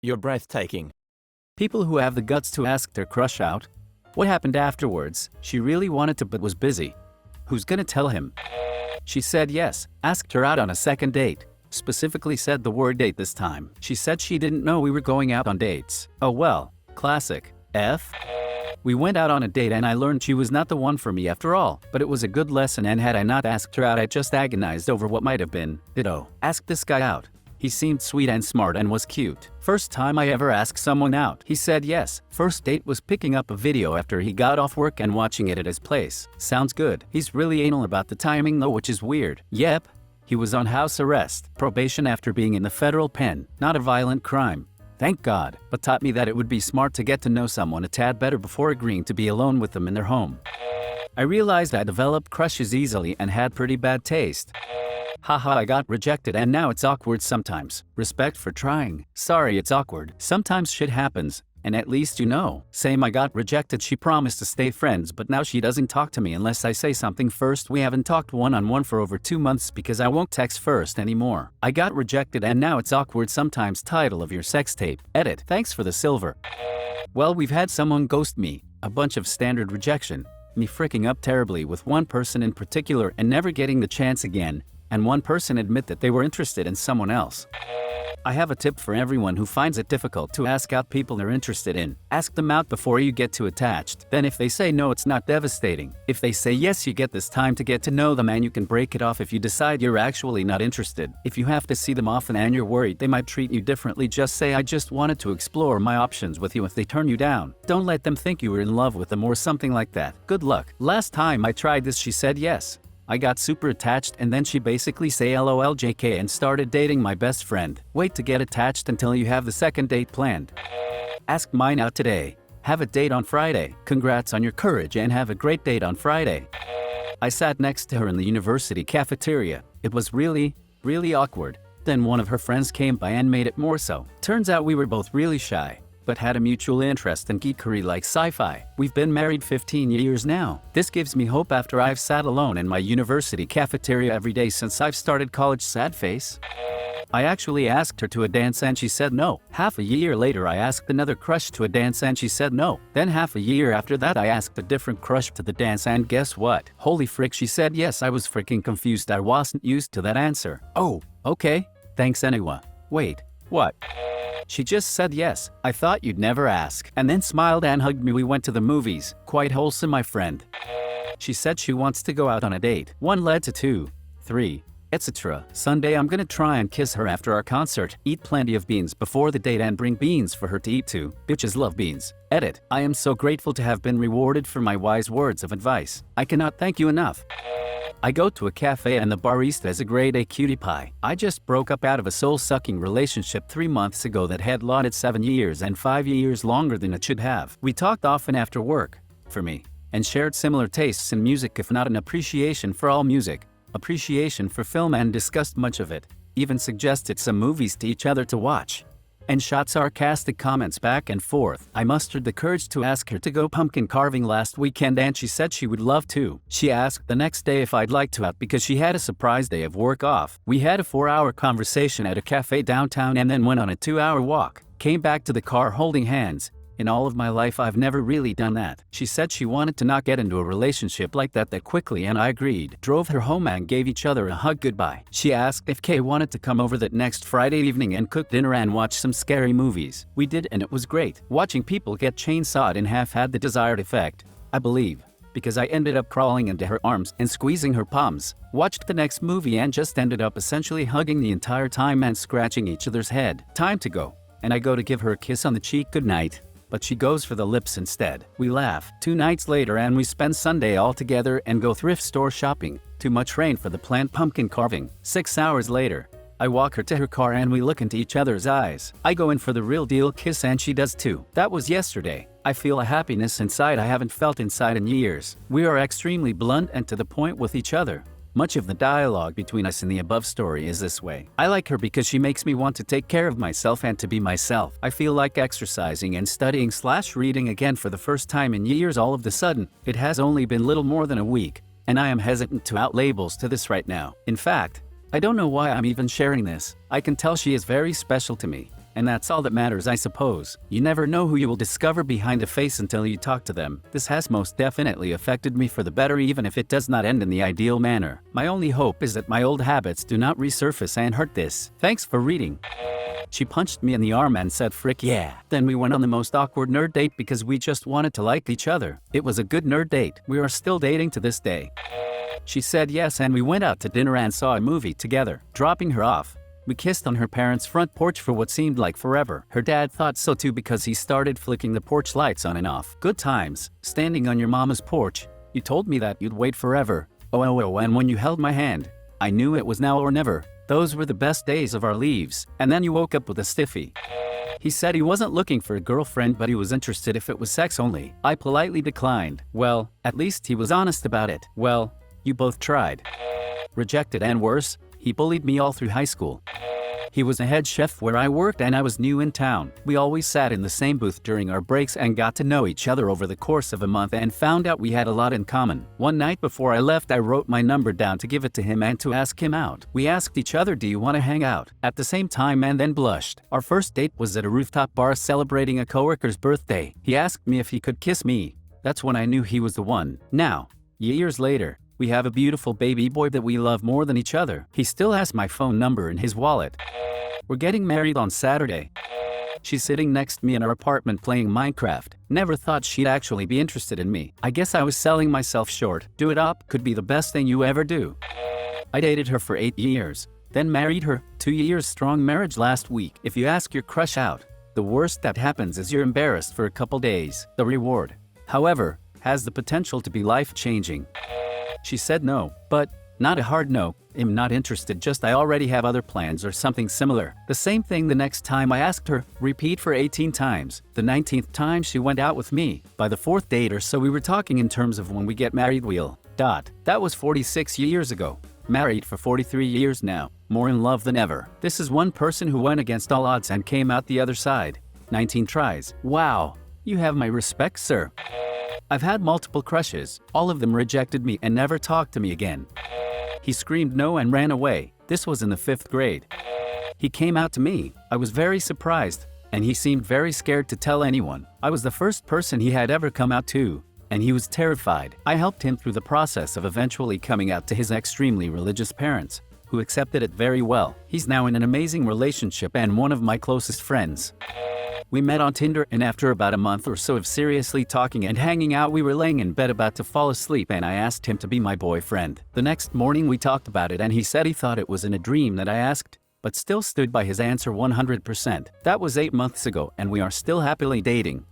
You're breathtaking. People who have the guts to ask their crush out. What happened afterwards? She really wanted to but was busy. Who's gonna tell him? She said yes, asked her out on a second date. Specifically said the word date this time. She said she didn't know we were going out on dates. Oh well, classic. F? We went out on a date and I learned she was not the one for me after all, but it was a good lesson, and had I not asked her out I just agonized over what might have been. Ditto. Asked this guy out. He seemed sweet and smart and was cute. First time I ever asked someone out. He said yes. First date was picking up a video after he got off work and watching it at his place. Sounds good. He's really anal about the timing though, which is weird. Yep. He was on house arrest, probation after being in the federal pen. Not a violent crime. Thank God, but taught me that it would be smart to get to know someone a tad better before agreeing to be alone with them in their home. I realized I developed crushes easily and had pretty bad taste. Haha, I got rejected and now it's awkward sometimes. Respect for trying. Sorry it's awkward. Sometimes shit happens, and at least you know. Same, I got rejected. She promised to stay friends, but now she doesn't talk to me unless I say something first. We haven't talked one-on-one for over 2 months because I won't text first anymore. I got rejected and now it's awkward sometimes. Title of your sex tape. Edit. Thanks for the silver. Well, we've had someone ghost me. A bunch of standard rejection. Me freaking up terribly with one person in particular and never getting the chance again. And one person admit that they were interested in someone else. I have a tip for everyone who finds it difficult to ask out people they're interested in. Ask them out before you get too attached. Then if they say no, it's not devastating. If they say yes, you get this time to get to know them and you can break it off if you decide you're actually not interested. If you have to see them often and you're worried they might treat you differently, just say I just wanted to explore my options with you if they turn you down. Don't let them think you were in love with them or something like that. Good luck. Last time I tried this, she said yes. I got super attached and then she basically say LOL JK and started dating my best friend. Wait to get attached until you have the second date planned. Ask mine out today. Have a date on Friday. Congrats on your courage and have a great date on Friday. I sat next to her in the university cafeteria. It was really awkward. Then one of her friends came by and made it more so. Turns out we were both really shy, but had a mutual interest in geekery like sci-fi. We've been married 15 years now. This gives me hope after I've sat alone in my university cafeteria every day since I've started college. Sad face. I actually asked her to a dance and she said no. Half a year later I asked another crush to a dance and she said no. Then half a year after that I asked a different crush to the dance and guess what? Holy frick, she said yes. I was freaking confused. I wasn't used to that answer. Oh, okay. Thanks anyway. Wait, what? She just said yes. I thought you'd never ask. And then smiled and hugged me. We went to the movies. Quite wholesome, my friend. She said she wants to go out on a date. 1 led to 2, 3, etc. Sunday I'm gonna try and kiss her after our concert. Eat plenty of beans before the date and bring beans for her to eat too. Bitches love beans. Edit. I am so grateful to have been rewarded for my wise words of advice. I cannot thank you enough. I go to a cafe and the barista is a grade A cutie pie. I just broke up out of a soul-sucking relationship 3 months ago that had lasted 7 years and 5 years longer than it should have. We talked often after work, for me, and shared similar tastes in music, if not an appreciation for all music, appreciation for film, and discussed much of it, even suggested some movies to each other to watch, and shot sarcastic comments back and forth. I mustered the courage to ask her to go pumpkin carving last weekend and she said she would love to. She asked the next day if I'd like to out because she had a surprise day of work off. We had a 4-hour conversation at a cafe downtown and then went on a 2-hour walk. Came back to the car holding hands. In all of my life I've never really done that. She said she wanted to not get into a relationship like that quickly and I agreed. Drove her home and gave each other a hug goodbye. She asked if Kay wanted to come over that next Friday evening and cook dinner and watch some scary movies. We did and it was great. Watching people get chainsawed in half had the desired effect, I believe, because I ended up crawling into her arms and squeezing her palms. Watched the next movie and just ended up essentially hugging the entire time and scratching each other's head. Time to go. And I go to give her a kiss on the cheek goodnight, but she goes for the lips instead. We laugh. 2 nights later and we spend Sunday all together and go thrift store shopping. Too much rain for the planned pumpkin carving. 6 hours later, I walk her to her car and we look into each other's eyes. I go in for the real deal kiss and she does too. That was yesterday. I feel a happiness inside I haven't felt inside in years. We are extremely blunt and to the point with each other. Much of the dialogue between us in the above story is this way. I like her because she makes me want to take care of myself and to be myself. I feel like exercising and studying/reading again for the first time in years all of a sudden. It has only been little more than a week, and I am hesitant to out labels to this right now. In fact, I don't know why I'm even sharing this. I can tell she is very special to me, And that's all that matters, I suppose. You never know who you will discover behind a face until you talk to them. This has most definitely affected me for the better, even if it does not end in the ideal manner. My only hope is that my old habits do not resurface and hurt this. Thanks for reading. She punched me in the arm and said, "Frick yeah." Then we went on the most awkward nerd date because we just wanted to like each other. It was a good nerd date. We are still dating to this day. She said yes, and we went out to dinner and saw a movie together. Dropping her off, we kissed on her parents' front porch for what seemed like forever. Her dad thought so too because he started flicking the porch lights on and off. Good times, standing on your mama's porch. You told me that you'd wait forever. Oh, and when you held my hand, I knew it was now or never. Those were the best days of our lives. And then you woke up with a stiffy. He said he wasn't looking for a girlfriend, but he was interested if it was sex only. I politely declined. Well, at least he was honest about it. Well, you both tried. Rejected, and worse, he bullied me all through high school. He was a head chef where I worked and I was new in town. We always sat in the same booth during our breaks and got to know each other over the course of a month and found out we had a lot in common. One night before I left, I wrote my number down to give it to him and to ask him out. We asked each other, "Do you want to hang out?" at the same time, and then blushed. Our first date was at a rooftop bar celebrating a coworker's birthday. He asked me if he could kiss me. That's when I knew he was the one. Now, years later, we have a beautiful baby boy that we love more than each other. He still has my phone number in his wallet. We're getting married on Saturday. She's sitting next to me in our apartment playing Minecraft. Never thought she'd actually be interested in me. I guess I was selling myself short. Do it up could be the best thing you ever do. I dated her for 8 years, then married her. 2 years strong marriage last week. If you ask your crush out, the worst that happens is you're embarrassed for a couple days. The reward, however, has the potential to be life-changing. She said no, but not a hard no. I'm not interested, just I already have other plans or something similar. The same thing the next time I asked her, repeat for 18 times. The 19th time she went out with me. By the 4th date or so we were talking in terms of when we get married we'll. That was 46 years ago. Married for 43 years now. More in love than ever. This is one person who went against all odds and came out the other side. 19 tries. Wow. You have my respect, sir. I've had multiple crushes. All of them rejected me and never talked to me again. He screamed no and ran away. This was in the 5th grade. He came out to me. I was very surprised, and he seemed very scared to tell anyone. I was the first person he had ever come out to, and he was terrified. I helped him through the process of eventually coming out to his extremely religious parents, who accepted it very well. He's now in an amazing relationship and one of my closest friends. We met on Tinder, and after about a month or so of seriously talking and hanging out, we were laying in bed about to fall asleep and I asked him to be my boyfriend. The next morning we talked about it and he said he thought it was in a dream that I asked, but still stood by his answer 100%. That was 8 months ago and we are still happily dating.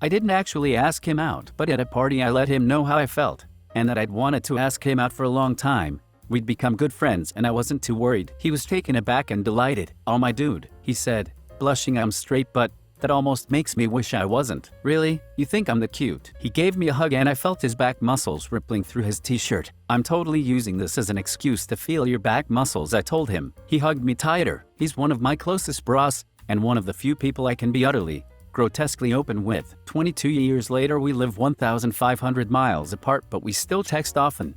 I didn't actually ask him out, but at a party I let him know how I felt and that I'd wanted to ask him out for a long time. We'd become good friends and I wasn't too worried. He was taken aback and delighted. "Oh my dude," he said, blushing. "I'm straight, but that almost makes me wish I wasn't." "Really? You think I'm that cute?" He gave me a hug and I felt his back muscles rippling through his t-shirt. "I'm totally using this as an excuse to feel your back muscles," I told him. He hugged me tighter. He's one of my closest bros and one of the few people I can be utterly, grotesquely open with. 22 years later we live 1,500 miles apart, but we still text often.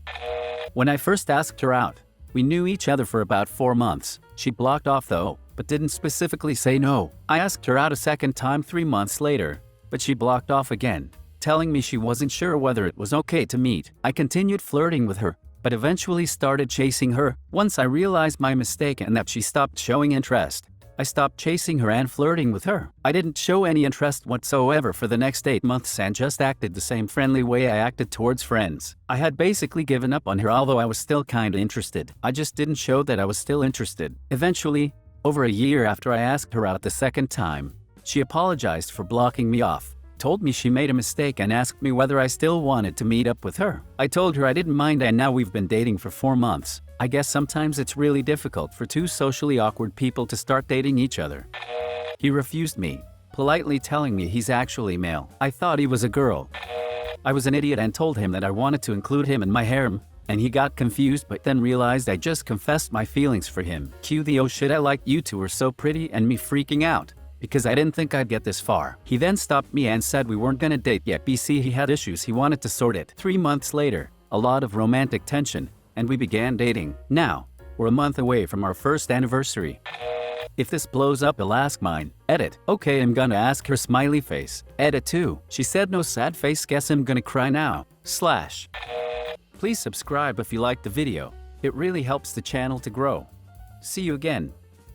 When I first asked her out, we knew each other for about 4 months. She blocked off though, but didn't specifically say no. I asked her out a second time 3 months later, but she blocked off again, telling me she wasn't sure whether it was okay to meet. I continued flirting with her, but eventually started chasing her. Once I realized my mistake and that she stopped showing interest, I stopped chasing her and flirting with her. I didn't show any interest whatsoever for the next 8 months and just acted the same friendly way I acted towards friends. I had basically given up on her, although I was still kinda interested. I just didn't show that I was still interested. Eventually, over a year after I asked her out the second time, she apologized for blocking me off, told me she made a mistake and asked me whether I still wanted to meet up with her. I told her I didn't mind and now we've been dating for 4 months. I guess sometimes it's really difficult for two socially awkward people to start dating each other. He refused me, politely telling me he's actually male. I thought he was a girl. I was an idiot and told him that I wanted to include him in my harem, and he got confused but then realized I just confessed my feelings for him. Cue the "oh shit I like you two are so pretty" and me freaking out, because I didn't think I'd get this far. He then stopped me and said we weren't gonna date yet. BC he had issues, he wanted to sort it. 3 months later, a lot of romantic tension, and we began dating. Now, we're a month away from our first anniversary. If this blows up, I'll ask mine. Edit. Okay, I'm gonna ask her smiley face. Edit 2. She said no sad face, guess I'm gonna cry now. Slash. Please subscribe if you liked the video. It really helps the channel to grow. See you again.